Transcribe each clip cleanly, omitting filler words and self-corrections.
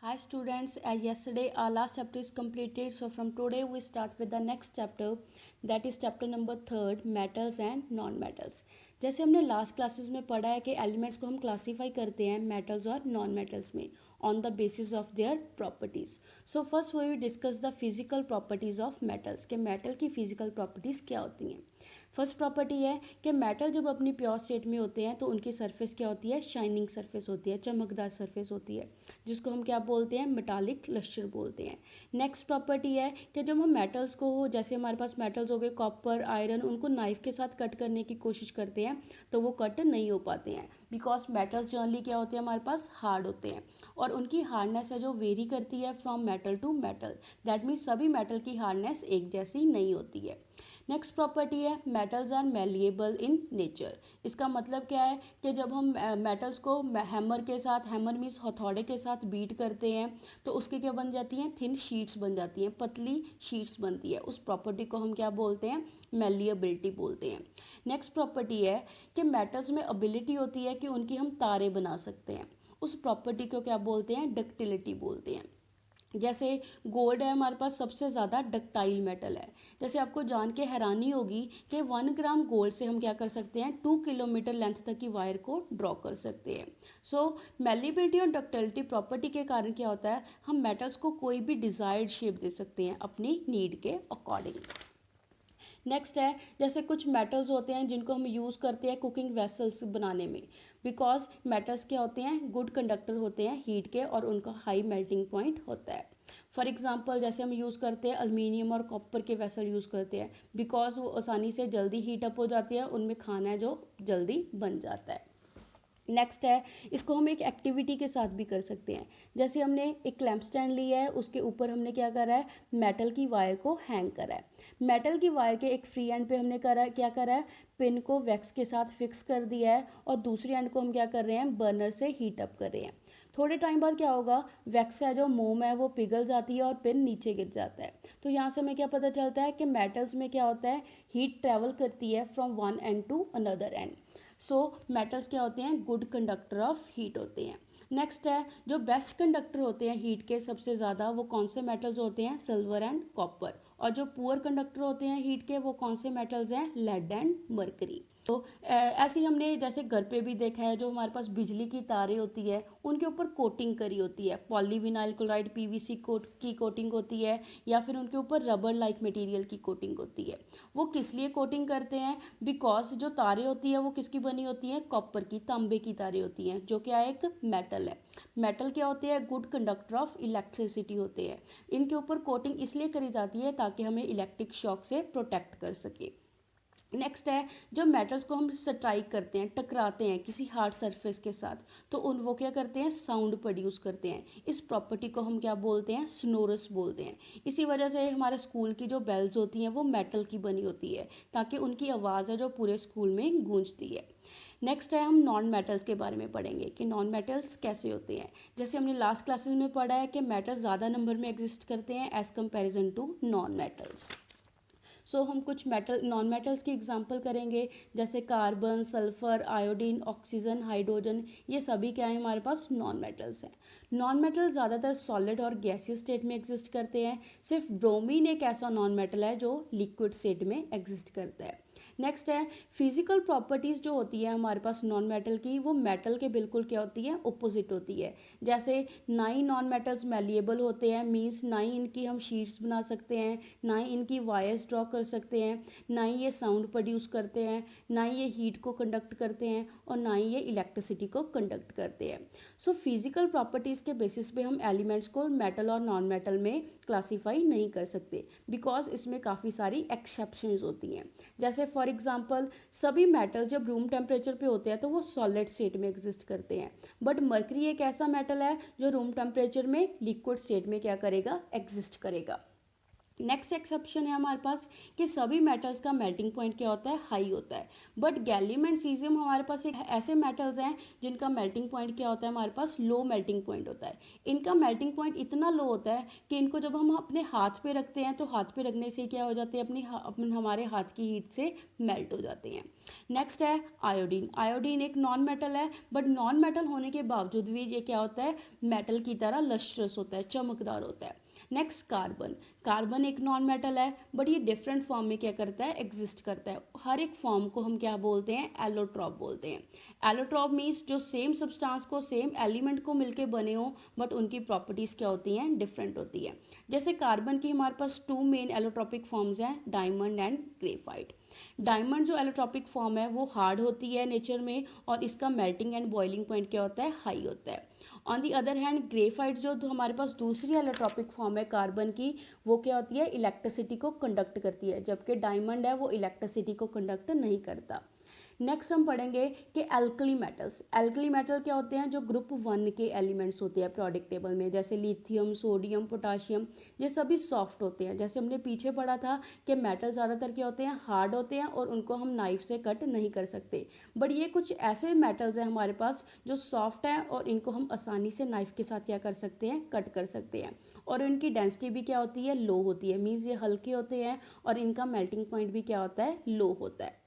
Hi students, as yesterday our last chapter is completed, so from today we start with the next chapter, that is chapter number 3, metals and non-metals. जैसे हमने last classes में पढ़ा है कि elements को हम classify करते हैं मेटल्स और नॉन मेटल्स में on the basis of their properties. So first we will discuss the physical properties of metals कि मेटल की फिजिकल प्रॉपर्टीज क्या होती हैं. फर्स्ट प्रॉपर्टी है कि मेटल जब अपनी प्योर स्टेट में होते हैं तो उनकी सरफेस क्या होती है, शाइनिंग सरफेस होती है, चमकदार सरफेस होती है, जिसको हम क्या बोलते हैं, मेटालिक लस्टर बोलते हैं. नेक्स्ट प्रॉपर्टी है कि जब हम मेटल्स को, जैसे हमारे पास मेटल्स हो गए कॉपर, आयरन, उनको नाइफ के साथ कट करने की कोशिश करते हैं तो वो कट नहीं हो पाते हैं, बिकॉज मेटल्स जनरली क्या होते हैं, हमारे पास हार्ड होते हैं और उनकी हार्डनेस है जो वेरी करती है from metal to metal. That means सभी मेटल की हार्डनेस एक जैसी नहीं होती है. नेक्स्ट प्रॉपर्टी है metals are malleable in nature. इसका मतलब क्या है कि जब हम मेटल्स को हैमर के साथ, हैमर मीन्स हथौड़े के साथ बीट करते हैं तो उसकी क्या बन जाती हैं, थिन शीट्स बन जाती हैं, पतली शीट्स बनती है. उस प्रॉपर्टी को हम क्या बोलते हैं, मेलिएबिलिटी बोलते हैं. नेक्स्ट प्रॉपर्टी है कि मेटल्स में एबिलिटी होती है कि उनकी हम तारे बना सकते हैं. उस प्रॉपर्टी को क्या बोलते हैं, डक्टिलिटी बोलते हैं. जैसे गोल्ड है हमारे पास सबसे ज़्यादा डक्टाइल मेटल है. जैसे आपको जान के हैरानी होगी कि 1 ग्राम गोल्ड से हम क्या कर सकते हैं, 2 किलोमीटर लेंथ तक की वायर को ड्रॉ कर सकते हैं. सो मेलिबिलिटी और डक्टिलिटी प्रॉपर्टी के कारण क्या होता है, हम मेटल्स को कोई भी डिज़ायर्ड शेप दे सकते हैं अपनी नीड के अकॉर्डिंग. नेक्स्ट है, जैसे कुछ मेटल्स होते हैं जिनको हम यूज़ करते हैं कुकिंग वेसल्स बनाने में, बिकॉज मेटल्स क्या होते हैं, गुड कंडक्टर होते हैं हीट के और उनका हाई मेल्टिंग पॉइंट होता है. फॉर एग्जांपल जैसे हम यूज़ करते हैं अल्मीनियम और कॉपर के वेसल यूज़ करते हैं, बिकॉज वो आसानी से जल्दी हीट अप हो जाती है, उनमें खाना है जो जल्दी बन जाता है. नेक्स्ट है, इसको हम एक एक्टिविटी के साथ भी कर सकते हैं. जैसे हमने एक क्लैंप स्टैंड लिया है, उसके ऊपर हमने क्या करा है, मेटल की वायर को हैंग करा है. मेटल की वायर के एक फ्री एंड पे हमने करा क्या करा है, पिन को वैक्स के साथ फिक्स कर दिया है और दूसरी एंड को हम क्या कर रहे हैं, बर्नर से हीट अप कर रहे हैं. थोड़े टाइम बाद क्या होगा, वैक्स है जो मोम है वो पिघल जाती है और पिन नीचे गिर जाता है. तो यहाँ से हमें क्या पता चलता है कि मेटल्स में क्या होता है, हीट ट्रेवल करती है from one end to another end. So metals क्या होते हैं, गुड कंडक्टर ऑफ हीट होते हैं. नेक्स्ट है, जो बेस्ट कंडक्टर होते हैं हीट के सबसे ज़्यादा, वो कौन से मेटल्स होते हैं, सिल्वर एंड कॉपर. और जो पुअर कंडक्टर होते हैं हीट के, वो कौन से मेटल्स हैं, लेड एंड मर्करी. तो ऐसे ही हमने जैसे घर पे भी देखा है, जो हमारे पास बिजली की तारें होती है उनके ऊपर कोटिंग करी होती है, पॉलीविनाइल क्लोराइड पीवीसी की कोटिंग होती है, या फिर उनके ऊपर रबर लाइक मटेरियल की कोटिंग होती है. वो किस लिए कोटिंग करते हैं, बिकॉज जो तारें होती है वो किसकी बनी होती है, कॉपर की, तांबे की तारें होती हैं, जो क्या एक मेटल है. मेटल क्या होते हैं, गुड कंडक्टर ऑफ इलेक्ट्रिसिटी होते हैं. इनके ऊपर कोटिंग इसलिए करी जाती है ताकि हमें इलेक्ट्रिक शॉक से प्रोटेक्ट कर सके. नेक्स्ट है, जब मेटल्स को हम स्ट्राइक करते हैं, टकराते हैं किसी हार्ड सरफेस के साथ, तो उन वो क्या करते हैं, साउंड प्रोड्यूस करते हैं. इस प्रॉपर्टी को हम क्या बोलते हैं, स्नोरस बोलते हैं. इसी वजह से हमारे स्कूल की जो बेल्स होती हैं वो मेटल की बनी होती है, ताकि उनकी आवाज़ है जो पूरे स्कूल में गूंजती है. नेक्स्ट है, हम नॉन मेटल्स के बारे में पढ़ेंगे कि नॉन मेटल्स कैसे होते हैं. जैसे हमने लास्ट क्लासेस में पढ़ा है कि मेटल्स ज़्यादा नंबर में एग्जिस्ट करते हैं as comparison to non metals. So हम कुछ मेटल, नॉन मेटल्स की एग्जांपल करेंगे, जैसे carbon, sulphur, iodine, oxygen, hydrogen, ये सभी क्या है, हमारे पास नॉन मेटल्स हैं. नॉन मेटल ज़्यादातर सॉलिड और गैसियस स्टेट में एग्जिस्ट करते हैं. सिर्फ ब्रोमीन एक ऐसा नॉन मेटल है जो लिक्विड स्टेट में एग्जिस्ट करता है. नेक्स्ट है, फिजिकल प्रॉपर्टीज़ जो होती है हमारे पास नॉन मेटल की, वो मेटल के बिल्कुल क्या होती है, अपोजिट होती है. जैसे ना ही नॉन मेटल्स मेलिएबल होते हैं, मीन्स ना ही इनकी हम शीट्स बना सकते हैं, ना ही इनकी वायर्स ड्रॉ कर सकते हैं, ना ही ये साउंड प्रोड्यूस करते हैं, ना ही ये हीट को कंडक्ट करते हैं, और ना ही ये इलेक्ट्रिसिटी को कंडक्ट करते हैं. सो फिजिकल प्रॉपर्टीज़ के बेसिस पे हम एलिमेंट्स को मेटल और नॉन मेटल में क्लासीफाई नहीं कर सकते, बिकॉज इसमें काफ़ी सारी एक्सेप्शंस होती हैं. जैसे फॉर एग्जांपल, सभी मेटल जब रूम टेम्परेचर पे होते हैं तो वो सॉलिड स्टेट में एग्जिस्ट करते हैं, बट मर्करी एक ऐसा मेटल है जो रूम टेम्परेचर में लिक्विड स्टेट में क्या करेगा, एग्जिस्ट करेगा. नेक्स्ट एक्सेप्शन है हमारे पास कि सभी मेटल्स का मेल्टिंग पॉइंट क्या होता है, हाई होता है, बट गैलियम एंड सीजियम हमारे पास एक ऐसे मेटल्स हैं जिनका मेल्टिंग पॉइंट क्या होता है, हमारे पास लो मेल्टिंग पॉइंट होता है। इनका मेल्टिंग पॉइंट इतना लो होता है कि इनको जब हम अपने हाथ पे रखते हैं तो हाथ पे रखने से क्या हो जाते हैं, अपने हमारे हाथ की हीट से मेल्ट हो जाते हैं। नेक्स्ट है आयोडीन। आयोडीन एक नॉन मेटल है, बट नॉन मेटल होने के बावजूद भी ये क्या होता है, मेटल की तरह लस्ट्रस होता है, चमकदार होता है। Next carbon. कार्बन एक नॉन मेटल है, बट ये डिफरेंट फॉर्म में क्या करता है, एग्जिस्ट करता है। हर एक फॉर्म को हम क्या बोलते हैं, एलोट्रॉप बोलते हैं। एलोट्रॉप मीन्स जो सेम सब्सटेंस को, सेम एलिमेंट को मिलके बने हो, बट उनकी प्रॉपर्टीज क्या होती हैं, डिफरेंट होती है। जैसे कार्बन की हमारे पास टू मेन एलोट्रॉपिक फॉर्म्स हैं, डायमंड एंड ग्रेफाइट। डायमंड जो एलोट्रॉपिक फॉर्म है वो हार्ड होती है नेचर में, और इसका मेल्टिंग एंड बॉइलिंग पॉइंट क्या होता है, हाई होता है। On the other hand graphite जो हमारे पास दूसरी एलोट्रॉपिक फॉर्म है कार्बन की, वो क्या होती है, इलेक्ट्रिसिटी को कंडक्ट करती है, जबकि डायमंड है वो इलेक्ट्रिसिटी को कंडक्ट नहीं करता। नेक्स्ट हम पढ़ेंगे कि एल्कली मेटल्स। एल्कली मेटल क्या होते हैं, जो ग्रुप 1 के एलिमेंट्स होते हैं पीरियोडिक टेबल में, जैसे लिथियम, सोडियम, पोटाशियम, ये सभी सॉफ्ट होते हैं। जैसे हमने पीछे पढ़ा था कि मेटल ज़्यादातर क्या होते हैं, हार्ड होते हैं और उनको हम नाइफ से कट नहीं कर सकते, बट ये कुछ ऐसे मेटल्स हैं हमारे पास जो सॉफ्ट हैं और इनको हम आसानी से नाइफ के साथ क्या कर सकते हैं, कट कर सकते हैं। और इनकी डेंसिटी भी क्या होती है, लो होती है, मीन्स ये हल्के होते हैं और इनका मेल्टिंग पॉइंट भी क्या होता है, लो होता है।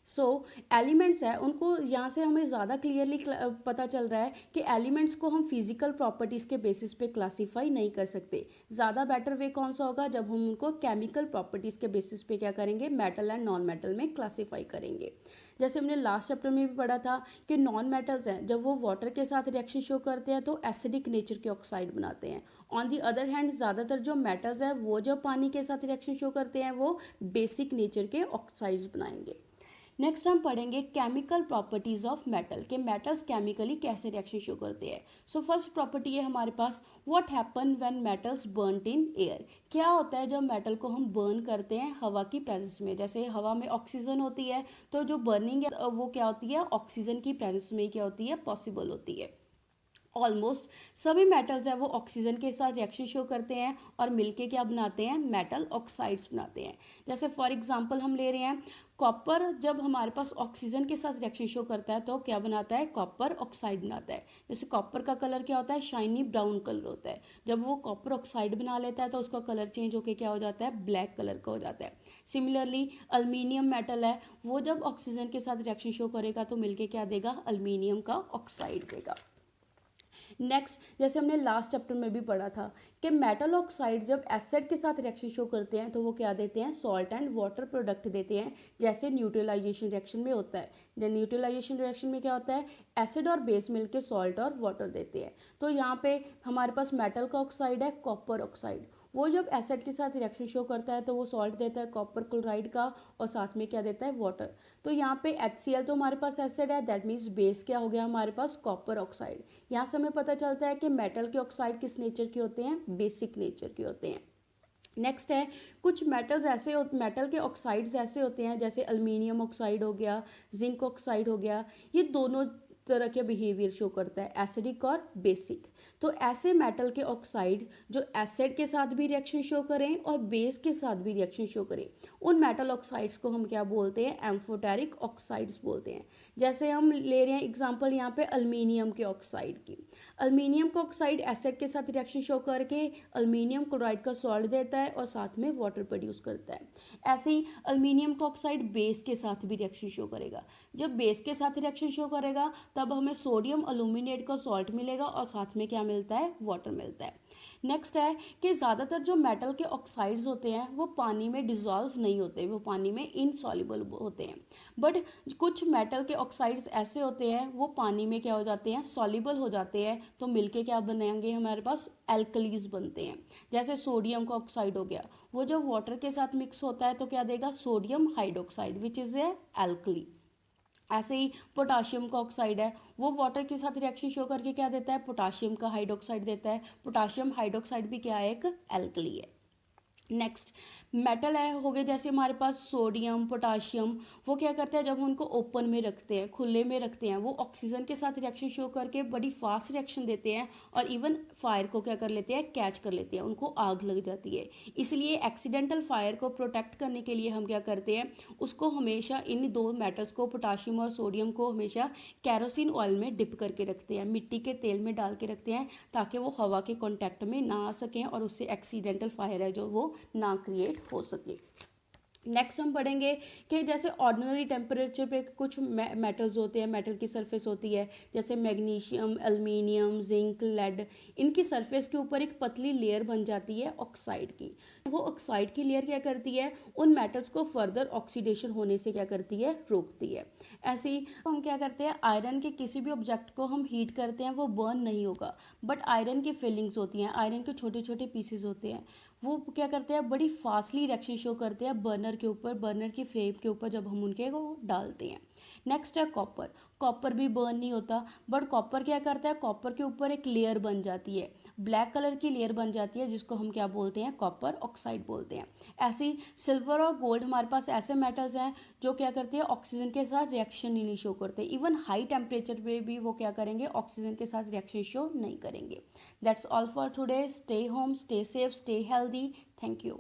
सो एलिमेंट्स है उनको यहाँ से हमें ज़्यादा क्लियरली पता चल रहा है कि एलिमेंट्स को हम फिजिकल प्रॉपर्टीज़ के बेसिस पे क्लासीफाई नहीं कर सकते। ज़्यादा बेटर वे कौन सा होगा, जब हम उनको केमिकल प्रॉपर्टीज़ के बेसिस पे क्या करेंगे, मेटल एंड नॉन मेटल में क्लासीफाई करेंगे। जैसे हमने लास्ट चैप्टर में भी पढ़ा था कि नॉन मेटल्स हैं जब वो वाटर के साथ रिएक्शन शो करते हैं तो एसिडिक नेचर के ऑक्साइड बनाते हैं। ऑन दी अदर हैंड ज़्यादातर जो मेटल्स हैं वो जब पानी के साथ रिएक्शन शो करते हैं वो बेसिक नेचर के ऑक्साइड्स बनाएंगे। नेक्स्ट हम पढ़ेंगे केमिकल प्रॉपर्टीज ऑफ मेटल, के मेटल्स केमिकली कैसे रिएक्शन शो करते हैं। सो फर्स्ट प्रॉपर्टी है हमारे पास, what happen when metals burned in air. क्या होता है जब मेटल को हम बर्न करते हैं हवा की प्रेजेंस में। जैसे हवा में ऑक्सीजन होती है, तो जो बर्निंग है वो क्या होती है, ऑक्सीजन की प्रेजेंस में क्या होती है, पॉसिबल होती है। ऑलमोस्ट सभी मेटल्स है वो ऑक्सीजन के साथ रिएक्शन शो करते हैं और मिलके क्या बनाते हैं, मेटल ऑक्साइड्स बनाते हैं। जैसे फॉर एग्जांपल हम ले रहे हैं कॉपर, जब हमारे पास ऑक्सीजन के साथ रिएक्शन शो करता है तो क्या बनाता है, कॉपर ऑक्साइड बनाता है। जैसे कॉपर का कलर क्या होता है, शाइनी ब्राउन कलर होता है। जब वो कॉपर ऑक्साइड बना लेता है तो उसका कलर चेंज होकर क्या हो जाता है, ब्लैक कलर का हो जाता है। सिमिलरली अल्मीनियम मेटल है, वो जब ऑक्सीजन के साथ रिएक्शन शो करेगा तो मिलके क्या देगा, अल्मीनियम का ऑक्साइड देगा। नेक्स्ट, जैसे हमने लास्ट चैप्टर में भी पढ़ा था कि मेटल ऑक्साइड जब एसिड के साथ रिएक्शन शो करते हैं तो वो क्या देते हैं, सॉल्ट एंड वाटर प्रोडक्ट देते हैं, जैसे न्यूट्रलाइजेशन रिएक्शन में होता है। न्यूट्रलाइजेशन रिएक्शन में क्या होता है, एसिड और बेस मिलके सॉल्ट और वाटर देते हैं। तो यहाँ पे हमारे पास मेटल का ऑक्साइड है, कॉपर ऑक्साइड, वो जब एसिड के साथ रिएक्शन शो करता है तो वो सॉल्ट देता है कॉपर क्लोराइड का, और साथ में क्या देता है, वाटर। तो यहाँ पे HCl तो हमारे पास एसिड है, दैट मीन्स बेस क्या हो गया हमारे पास, कॉपर ऑक्साइड। यहाँ से हमें पता चलता है कि मेटल के ऑक्साइड किस नेचर के होते हैं, बेसिक नेचर के होते हैं। नेक्स्ट है, कुछ मेटल्स ऐसे मेटल के ऑक्साइड्स ऐसे होते हैं, जैसे अल्मीनियम ऑक्साइड हो गया, जिंक ऑक्साइड हो गया, ये दोनों तरह के बिहेवियर शो करता है, एसिडिक और बेसिक। तो ऐसे मेटल के ऑक्साइड जो एसिड के साथ भी रिएक्शन शो करें और बेस के साथ भी रिएक्शन शो करें, उन मेटल ऑक्साइड्स को हम क्या बोलते हैं, एम्फोटेरिक ऑक्साइड्स बोलते हैं। जैसे हम ले रहे हैं एग्जांपल यहाँ पे अल्मीनियम के ऑक्साइड की। अल्मीनियम का ऑक्साइड एसिड के साथ रिएक्शन शो करके अल्मीनियम क्लोराइड का सॉल्ट देता है और साथ में वाटर प्रोड्यूस करता है। ऐसे ही अल्मीनियम का ऑक्साइड बेस के साथ भी रिएक्शन शो करेगा। जब बेस के साथ रिएक्शन शो करेगा तब हमें सोडियम अल्यूमिनेट का सॉल्ट मिलेगा और साथ में क्या मिलता है, वाटर मिलता है। नेक्स्ट है कि ज़्यादातर जो मेटल के ऑक्साइड्स होते हैं वो पानी में डिजॉल्व नहीं होते, वो पानी में इनसॉल्युबल होते हैं। बट कुछ मेटल के ऑक्साइड्स ऐसे होते हैं वो पानी में क्या हो जाते हैं, सॉल्युबल हो जाते हैं, तो मिलके क्या बनेंगे, हमारे पास एल्कलीज बनते हैं। जैसे सोडियम का ऑक्साइड हो गया, वो जब वाटर के साथ मिक्स होता है तो क्या देगा, sodium hydroxide which is a alkali. ऐसे ही पोटाशियम का ऑक्साइड है, वो वाटर के साथ रिएक्शन शो करके क्या देता है, पोटाशियम का हाइड्रोक्साइड देता है। पोटाशियम हाइड्रोक्साइड भी क्या है, एक एल्कली है। नेक्स्ट मेटल है हो गए, जैसे हमारे पास सोडियम पोटाशियम, वो क्या करते हैं जब हम उनको ओपन में रखते हैं, खुले में रखते हैं, वो ऑक्सीजन के साथ रिएक्शन शो करके बड़ी फास्ट रिएक्शन देते हैं और इवन फायर को क्या कर लेते हैं, कैच कर लेते हैं, उनको आग लग जाती है। इसलिए एक्सीडेंटल फायर को प्रोटेक्ट करने के लिए हम क्या करते हैं, उसको हमेशा इन दो मेटल्स को, पोटाशियम और सोडियम को, हमेशा कैरोसिन ऑयल में डिप करके रखते हैं, मिट्टी के तेल में डाल के रखते हैं, ताकि वो हवा के कांटेक्ट में ना आ सकें और उससे एक्सीडेंटल फायर है जो वो ना क्रिएट हो सके। नेक्स्ट हम पढ़ेंगे कि जैसे ऑर्डिनरी टेम्परेचर पे कुछ मेटल्स होते हैं, मेटल की सरफेस होती है, जैसे मैग्नीशियम, एल्युमिनियम, जिंक, लेड, इनकी सरफेस के ऊपर एक पतली लेयर बन जाती है ऑक्साइड की। वो ऑक्साइड की लेयर क्या करती है, उन मेटल्स को फर्दर ऑक्सीडेशन होने से क्या करती है, रोकती है। ऐसे ही हम क्या करते हैं, आयरन के किसी भी ऑब्जेक्ट को हम हीट करते हैं, वो बर्न नहीं होगा, बट आयरन की फिलिंग्स होती हैं, आयरन के छोटे छोटे पीसेस होते हैं, वो क्या करते हैं, बड़ी फास्टली रिएक्शन शो करते हैं बर्नर के ऊपर, बर्नर की फ्लेम के ऊपर जब हम उनके वो डालते हैं। नेक्स्ट है कॉपर। कॉपर भी बर्न नहीं होता, बट कॉपर क्या करता है, कॉपर के ऊपर एक लेयर बन जाती है, ब्लैक कलर की लेयर बन जाती है, जिसको हम क्या बोलते हैं, कॉपर ऑक्साइड बोलते हैं। ऐसे ही सिल्वर और गोल्ड हमारे पास ऐसे मेटल्स हैं जो क्या करते हैं, ऑक्सीजन के साथ रिएक्शन नहीं शो करते, इवन हाई टेम्परेचर पे भी वो क्या करेंगे, ऑक्सीजन के साथ रिएक्शन शो नहीं करेंगे। That's all for today. Stay home, stay safe, stay healthy. Thank you.